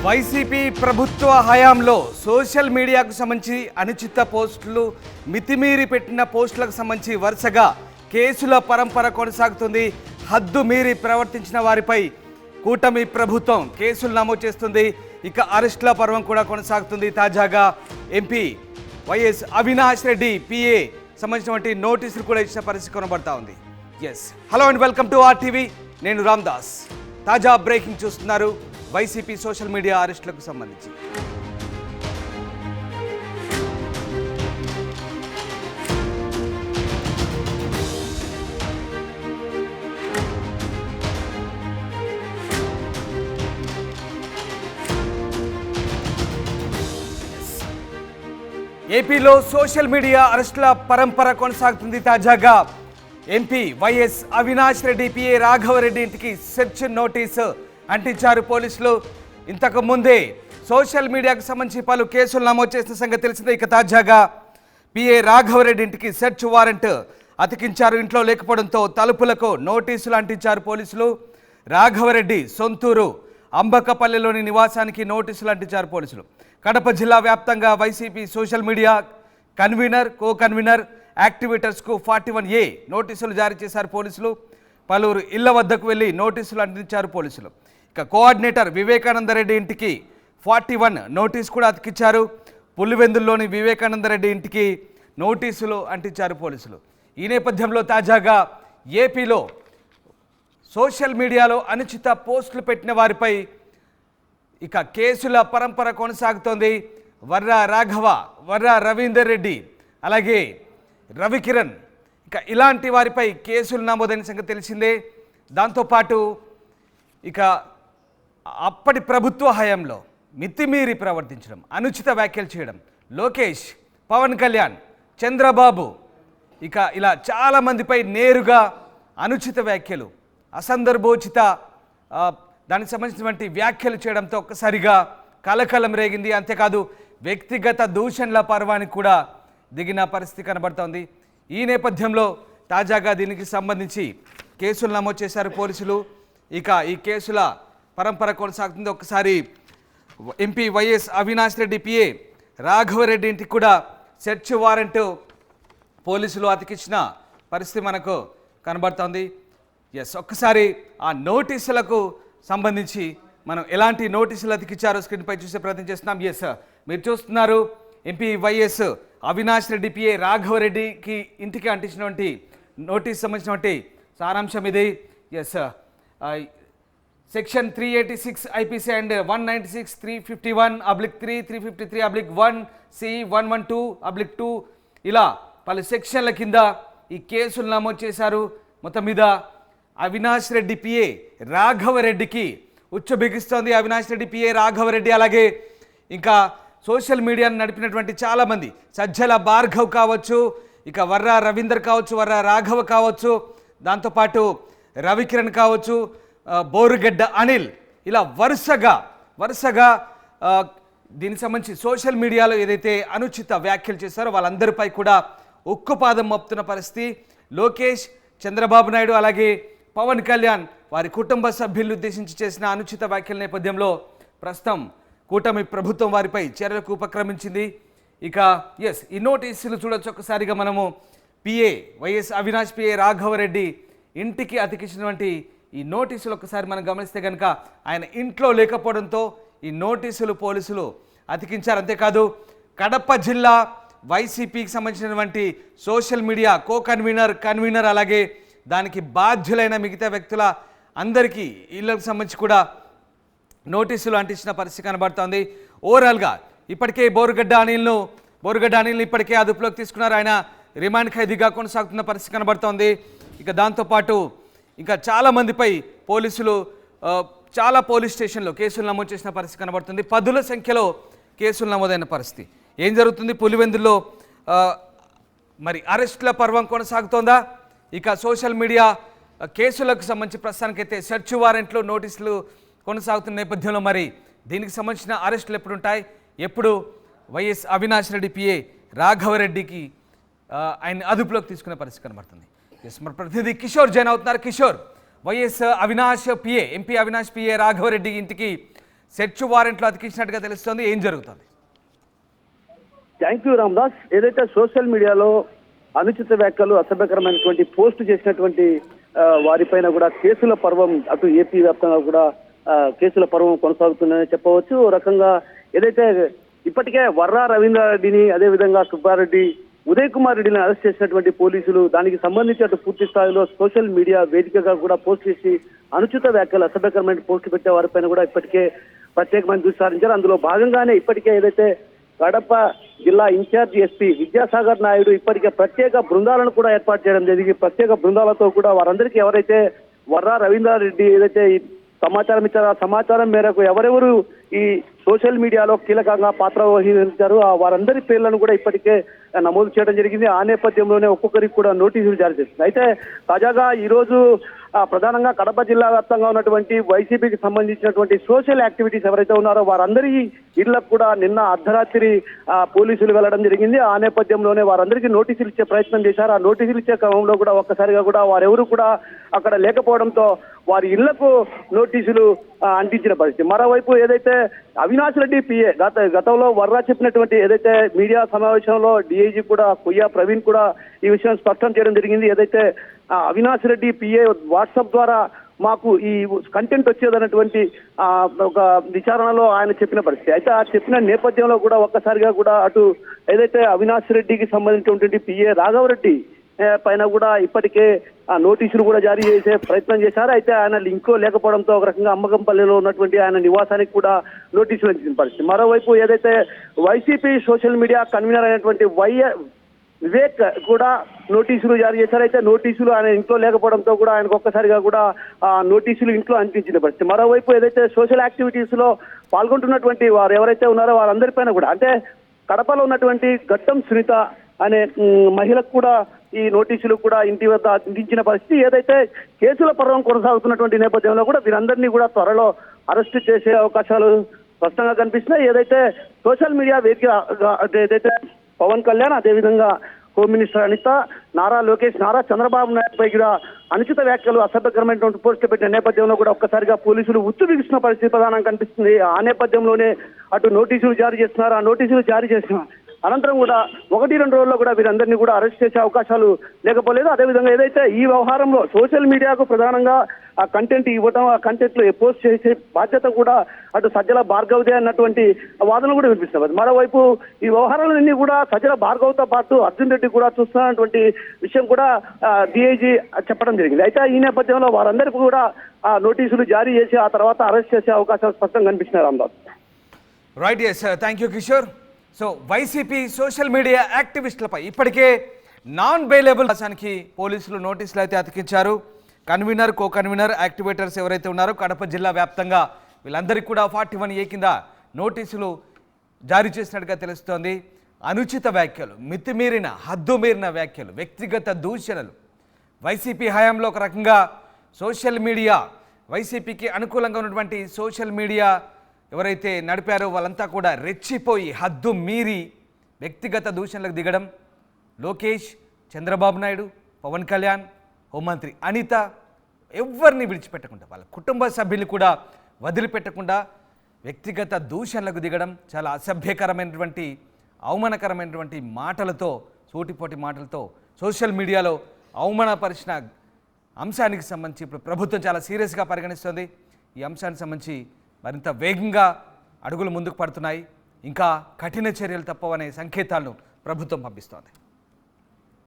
YCP ప్రభుత్వ హయాంలో social మీడియాకు సంబంధించి అనుచిత పోస్టులు, మితిమీరి పెట్టిన పోస్టులకు సంబంధించి వరుసగా కేసుల పరంపర కొనసాగుతుంది. హద్దు మీరి ప్రవర్తించిన వారిపై కూటమి ప్రభుత్వం కేసులు నమోదు చేస్తుంది. ఇక అరెస్టుల పర్వం కూడా కొనసాగుతుంది. తాజాగా MP YS Avinash Reddy PA సంబంధించినటువంటి నోటీసులు కూడా ఇచ్చిన పరిస్థితి కనబడతా ఉంది. Hello and welcome to RTV. నేను రామ్దాస్. తాజా బ్రేకింగ్ చూస్తున్నారు. వైసీపీ సోషల్ మీడియా అరెస్టులకు సంబంధించి ఏపీలో సోషల్ మీడియా అరెస్టుల పరంపర కొనసాగుతుంది. తాజాగా MP YS Avinash Reddy PA Raghava Reddy ఇంటికి సెర్చ్ నోటీసు అంటించారు పోలీసులు. ఇంతకు ముందే సోషల్ మీడియాకు సంబంధించి పలు కేసులు నమోదు చేసిన సంగతి తెలిసిందే. ఇక తాజాగా పిఏ రాఘవరెడ్డి ఇంటికి సెర్చ్ వారెంట్ అతికించారు. ఇంట్లో లేకపోవడంతో తలుపులకు నోటీసులు అంటించారు పోలీసులు. రాఘవరెడ్డి సొంతూరు అంబకపల్లెలోని నివాసానికి నోటీసులు అంటించారు పోలీసులు. కడప జిల్లా వ్యాప్తంగా YCP social media convener, co convener, యాక్టివేటర్స్కు 41A నోటీసులు జారీ చేశారు పోలీసులు. పలువురు ఇళ్ల వద్దకు వెళ్ళి నోటీసులు అందించారు పోలీసులు. ఇక కోఆర్డినేటర్ వివేకానందరెడ్డి ఇంటికి 41 నోటీసు కూడా అతికించారు. పులివెందుల్లోని వివేకానందరెడ్డి ఇంటికి నోటీసులు అంటించారు పోలీసులు. ఈ నేపథ్యంలో తాజాగా ఏపీలో సోషల్ మీడియాలో అనుచిత పోస్టులు పెట్టిన వారిపై ఇక కేసుల పరంపర కొనసాగుతోంది. వర్రా రాఘవ, వర్రా రవీందర్ రెడ్డి, అలాగే రవికిరణ్, ఇక ఇలాంటి వారిపై కేసులు నమోదైన సంగతి తెలిసిందే. దాంతోపాటు ఇక అప్పటి ప్రభుత్వ హయాంలో మితిమీరి ప్రవర్తించడం, అనుచిత వ్యాఖ్యలు చేయడం లోకేష్, పవన్ కళ్యాణ్, చంద్రబాబు, ఇక ఇలా చాలామందిపై నేరుగా అనుచిత వ్యాఖ్యలు, అసందర్భోచిత దానికి సంబంధించినటువంటి వ్యాఖ్యలు చేయడంతో ఒక్కసారిగా కలకలం రేగింది. అంతేకాదు వ్యక్తిగత దూషణల పర్వానికి కూడా దిగిన పరిస్థితి కనబడుతోంది. ఈ నేపథ్యంలో తాజాగా దీనికి సంబంధించి కేసులు నమోదు చేశారు పోలీసులు. ఇక ఈ కేసుల పరంపర కొనసాగుతుంది. ఒకసారి MP YS Avinash Reddy PA Raghava Reddy ఇంటికి కూడా సెర్చ్ వారెంట్ పోలీసులు అతికించిన పరిస్థితి మనకు కనబడుతోంది. ఒక్కసారి ఆ నోటీసులకు సంబంధించి మనం ఎలాంటి నోటీసులు అతికించారో స్క్రీన్పై చూసే ప్రయత్నం చేస్తున్నాం. మీరు చూస్తున్నారు MP YS Avinash Reddy PA రాఘవరెడ్డికి ఇంటికి అంటించినటువంటి నోటీస్ సంబంధించినటువంటి సారాంశం ఇది. సెక్షన్ 386 IPC అండ్ 196, 351/3, 353/1C, 112/2 ఇలా పలు సెక్షన్ల కింద ఈ కేసులు నమోదు చేశారు. మొత్తం మీద అవినాష్ రెడ్డి పిఏ రాఘవరెడ్డికి ఉచ్చబిగిస్తోంది. అవినాష్ రెడ్డి పిఏ రాఘవరెడ్డి అలాగే ఇంకా సోషల్ మీడియాను నడిపినటువంటి చాలామంది, సజ్జల భార్గవ్ కావచ్చు, ఇక వర్రా రవీందర్ కావచ్చు, వర్రా రాఘవ కావచ్చు, దాంతోపాటు రవికిరణ్ కావచ్చు, బోరుగడ్డ అనిల్, ఇలా వరుసగా దీనికి సంబంధించి సోషల్ మీడియాలో ఏదైతే అనుచిత వ్యాఖ్యలు చేశారో వాళ్ళందరిపై కూడా ఉక్కుపాదం మోపుతున్న పరిస్థితి. లోకేష్, చంద్రబాబు నాయుడు అలాగే పవన్ కళ్యాణ్ వారి కుటుంబ సభ్యులను ఉద్దేశించి చేసిన అనుచిత వ్యాఖ్యల నేపథ్యంలో ప్రస్తుతం కూటమి ప్రభుత్వం వారిపై చర్యలకు ఉపక్రమించింది. ఇక ఈ నోటీసులు చూడొచ్చు. ఒక్కసారిగా మనము PA YS Avinash PA Raghava Reddy ఇంటికి అతికించినటువంటి ఈ నోటీసులు ఒక్కసారి మనం గమనిస్తే కనుక ఆయన ఇంట్లో లేకపోవడంతో ఈ నోటీసులు పోలీసులు అతికించారు. అంతేకాదు కడప జిల్లా వైసీపీకి సంబంధించినటువంటి సోషల్ మీడియా కో కన్వీనర్ అలాగే దానికి బాధ్యులైన మిగతా వ్యక్తుల అందరికీ ఇళ్లకు సంబంధించి కూడా నోటీసులు అంటించిన పరిస్థితి కనబడుతోంది. ఓవరాల్గా ఇప్పటికే బోరుగడ్డ అనిల్ని ఇప్పటికే అదుపులోకి తీసుకున్నారు. ఆయన రిమాండ్ ఖైదీగా కొనసాగుతున్న పరిస్థితి కనబడుతోంది. ఇక దాంతోపాటు ఇంకా చాలామందిపై పోలీసులు చాలా పోలీస్ స్టేషన్లో కేసులు నమోదు చేసిన పరిస్థితి కనబడుతుంది. 10ల సంఖ్యలో కేసులు నమోదైన పరిస్థితి. ఏం జరుగుతుంది పులివెందుల్లో? మరి అరెస్టుల పర్వం కొనసాగుతోందా? ఇక సోషల్ మీడియా కేసులకు సంబంధించి ప్రస్తుతానికైతే సెర్చ్ వారెంట్లు, నోటీసులు కొనసాగుతున్న నేపథ్యంలో మరి దీనికి సంబంధించిన అరెస్టులు ఎప్పుడు ఉంటాయి? ఎప్పుడు వైఎస్ అవినాష్ రెడ్డి పిఏ రాఘవరెడ్డికి ఆయన అదుపులోకి తీసుకునే పరిస్థితి కనబడుతుంది? మన ప్రతినిధి కిషోర్ జాయిన్ అవుతున్నారు. Kishore, YS Avinash PA MP Avinash PA Raghava Reddy ఇంటికి సెర్చ్ వారెంట్లు అతికించినట్టుగా తెలుస్తోంది. ఏం జరుగుతుంది? Thank you Ramadas. ఏదైతే సోషల్ మీడియాలో అనుచిత వ్యాఖ్యలు, అసభ్యకరమైనటువంటి పోస్ట్ చేసినటువంటి వారిపైన కూడా కేసుల పర్వం అటు ఏపీ వ్యాప్తంగా కూడా కేసుల పర్వం కొనసాగుతుందని చెప్పవచ్చు. ఓ రకంగా ఏదైతే ఇప్పటికే వర్రా రవీంద్రారెడ్డిని, అదేవిధంగా సుబ్బారెడ్డి, ఉదయ్ కుమార్ రెడ్డిని అరెస్ట్ చేసినటువంటి పోలీసులు దానికి సంబంధించి అటు పూర్తి స్థాయిలో సోషల్ మీడియా వేదికగా కూడా పోస్ట్ చేసి అనుచిత వ్యాఖ్యలు, అసభ్యకరమైన పోస్టు పెట్టే వారిపైన కూడా ఇప్పటికే ప్రత్యేకమైన దృష్టి సారించారు. అందులో భాగంగానే ఇప్పటికే ఏదైతే కడప జిల్లా ఇన్ఛార్జ్ ఎస్పీ విద్యాసాగర్ నాయుడు ఇప్పటికే ప్రత్యేక బృందాలను కూడా ఏర్పాటు చేయడం జరిగింది. ప్రత్యేక బృందాలతో కూడా వారందరికీ ఎవరైతే వర్రా రవీంద్రారెడ్డి ఏదైతే సమాచారం ఇచ్చారో ఆ సమాచారం మేరకు ఎవరెవరు ఈ సోషల్ మీడియాలో కీలకంగా పాత్ర వహించారు వారందరి పేర్లను కూడా ఇప్పటికే నమోదు చేయడం జరిగింది. ఆ నేపథ్యంలోనే ఒక్కొక్కరికి కూడా నోటీసులు జారీ చేసింది. అయితే తాజాగా ఈ రోజు ప్రధానంగా కడప జిల్లా వ్యాప్తంగా ఉన్నటువంటి వైసీపీకి సంబంధించినటువంటి సోషల్ యాక్టివిటీస్ ఎవరైతే ఉన్నారో వారందరి ఇళ్లకు కూడా నిన్న అర్ధరాత్రి పోలీసులు వెళ్లడం జరిగింది. ఆ నేపథ్యంలోనే వారందరికీ నోటీసులు ఇచ్చే ప్రయత్నం చేశారు. ఆ నోటీసులు ఇచ్చే క్రమంలో కూడా ఒక్కసారిగా కూడా వారెవరు కూడా అక్కడ లేకపోవడంతో వారి ఇళ్లకు నోటీసులు అంటించిన పరిస్థితి. మరోవైపు ఏదైతే అవినాష్ రెడ్డి పిఏ గతంలో వర్రా చెప్పినటువంటి ఏదైతే మీడియా సమావేశంలో డిఐజీ కూడా కొయ్యా ప్రవీణ్ కూడా ఈ విషయం స్పష్టం చేయడం జరిగింది. ఏదైతే అవినాష్ రెడ్డి పిఏ వాట్సాప్ ద్వారా మాకు ఈ కంటెంట్ వచ్చేదన్నటువంటి ఒక విచారణలో ఆయన చెప్పిన పరిస్థితి. అయితే ఆ చెప్పిన నేపథ్యంలో కూడా ఒక్కసారిగా కూడా అటు ఏదైతే అవినాష్ రెడ్డికి సంబంధించినటువంటి పిఏ రాఘవరెడ్డి పైన కూడా ఇప్పటికే నోటీసులు కూడా జారీ చేసే ప్రయత్నం చేశారు. అయితే ఆయన లింక్ లేకపోవడంతో ఒక రకంగా అమ్మకంపల్లిలో ఉన్నటువంటి ఆయన నివాసానికి కూడా నోటీసులు ఇచ్చిన పరిస్థితి. మరోవైపు ఏదైతే వైసీపీ సోషల్ మీడియా కన్వీనర్ అయినటువంటి వివేక్ కూడా నోటీసులు జారీ చేశారు. అయితే నోటీసులు ఆయన ఇంట్లో లేకపోవడంతో కూడా ఆయనకు ఒక్కసారిగా కూడా నోటీసులు ఇంట్లో అంటించిన పరిస్థితి. మరోవైపు ఏదైతే సోషల్ యాక్టివిటీస్ లో పాల్గొంటున్నటువంటి వారు ఎవరైతే ఉన్నారో వారందరిపైన కూడా అంటే కడపలో ఉన్నటువంటి గట్టం సునీత అనే మహిళకు కూడా ఈ నోటీసులు కూడా ఇంటి వద్ద అందించిన పరిస్థితి. ఏదైతే కేసుల పర్వం కొనసాగుతున్నటువంటి నేపథ్యంలో కూడా వీరందరినీ కూడా త్వరలో అరెస్ట్ చేసే అవకాశాలు స్పష్టంగా కనిపిస్తున్నాయి. ఏదైతే సోషల్ మీడియా వేదిక ఏదైతే పవన్ కళ్యాణ్, అదేవిధంగా హోమ్ మినిస్టర్ అనిత, నారా లోకేష్, నారా చంద్రబాబు నాయుడు పై కూడా అనుచిత వ్యాఖ్యలు, అసభ్యకరమైనటువంటి పోస్టులు పెట్టిన నేపథ్యంలో కూడా ఒక్కసారిగా పోలీసులు ఉచ్చు బిగుస్తున్న పరిస్థితి ప్రధానంగా కనిపిస్తుంది. ఆ నేపథ్యంలోనే అటు నోటీసులు జారీ చేస్తున్నారు. ఆ నోటీసులు జారీ చేసిన అనంతరం కూడా 1-2 రోజుల్లో కూడా వీరందరినీ కూడా అరెస్ట్ చేసే అవకాశాలు లేకపోలేదు. అదేవిధంగా ఏదైతే ఈ వ్యవహారంలో సోషల్ మీడియాకు ప్రధానంగా ఆ కంటెంట్ ఇవ్వడం, ఆ కంటెంట్ లో పోస్ట్ చేసే బాధ్యత కూడా అటు సజ్జల భార్గవదే అన్నటువంటి వాదనలు కూడా వినిపిస్తున్నారు. మరోవైపు ఈ వ్యవహారాలన్నీ కూడా సజ్జల భార్గవ్తో పాటు అర్జున్ రెడ్డి కూడా చూస్తున్నటువంటి విషయం కూడా డిఐజీ చెప్పడం జరిగింది. అయితే ఈ నేపథ్యంలో వారందరికీ కూడా ఆ నోటీసులు జారీ చేసి ఆ తర్వాత అరెస్ట్ చేసే అవకాశాలు స్పష్టంగా కనిపిస్తున్నాయి. Ramdas. Right, yes, thank you Kishore. So YCP social media యాక్టివిస్టులపై ఇప్పటికే నాన్ బెయిలబుల్ దానికి పోలీసులు నోటీసులు అయితే అతికించారు. కన్వీనర్, కో కన్వీనర్, యాక్టివేటర్స్ ఎవరైతే ఉన్నారో కడప జిల్లా వ్యాప్తంగా వీళ్ళందరికీ కూడా 41A కింద నోటీసులు జారీ చేసినట్టుగా తెలుస్తోంది. అనుచిత వ్యాఖ్యలు, మితిమీరిన హద్దుమీరిన వ్యాఖ్యలు, వ్యక్తిగత దూషణలు వైసీపీ హయాంలో ఒక రకంగా సోషల్ మీడియా వైసీపీకి అనుకూలంగా ఉన్నటువంటి సోషల్ మీడియా ఎవరైతే నడిపారో వాళ్ళంతా కూడా రెచ్చిపోయి హద్దు మీరి వ్యక్తిగత దూషణలకు దిగడం. లోకేష్, చంద్రబాబు నాయుడు, పవన్ కళ్యాణ్, హోంమంత్రి అనిత ఎవరిని విడిచిపెట్టకుండా వాళ్ళ కుటుంబ సభ్యులు కూడా వదిలిపెట్టకుండా వ్యక్తిగత దూషణలకు దిగడం, చాలా అసభ్యకరమైనటువంటి అవమానకరమైనటువంటి మాటలతో, సూటిపోటి మాటలతో సోషల్ మీడియాలో అవమానపరిచిన అంశానికి సంబంధించి ఇప్పుడు ప్రభుత్వం చాలా సీరియస్గా పరిగణిస్తుంది. ఈ అంశానికి సంబంధించి మరింత వేగంగా అడుగులు ముందుకు పడుతున్నాయి. ఇంకా కఠిన చర్యలు తప్పవనే సంకేతాలను ప్రభుత్వం పంపిస్తోంది.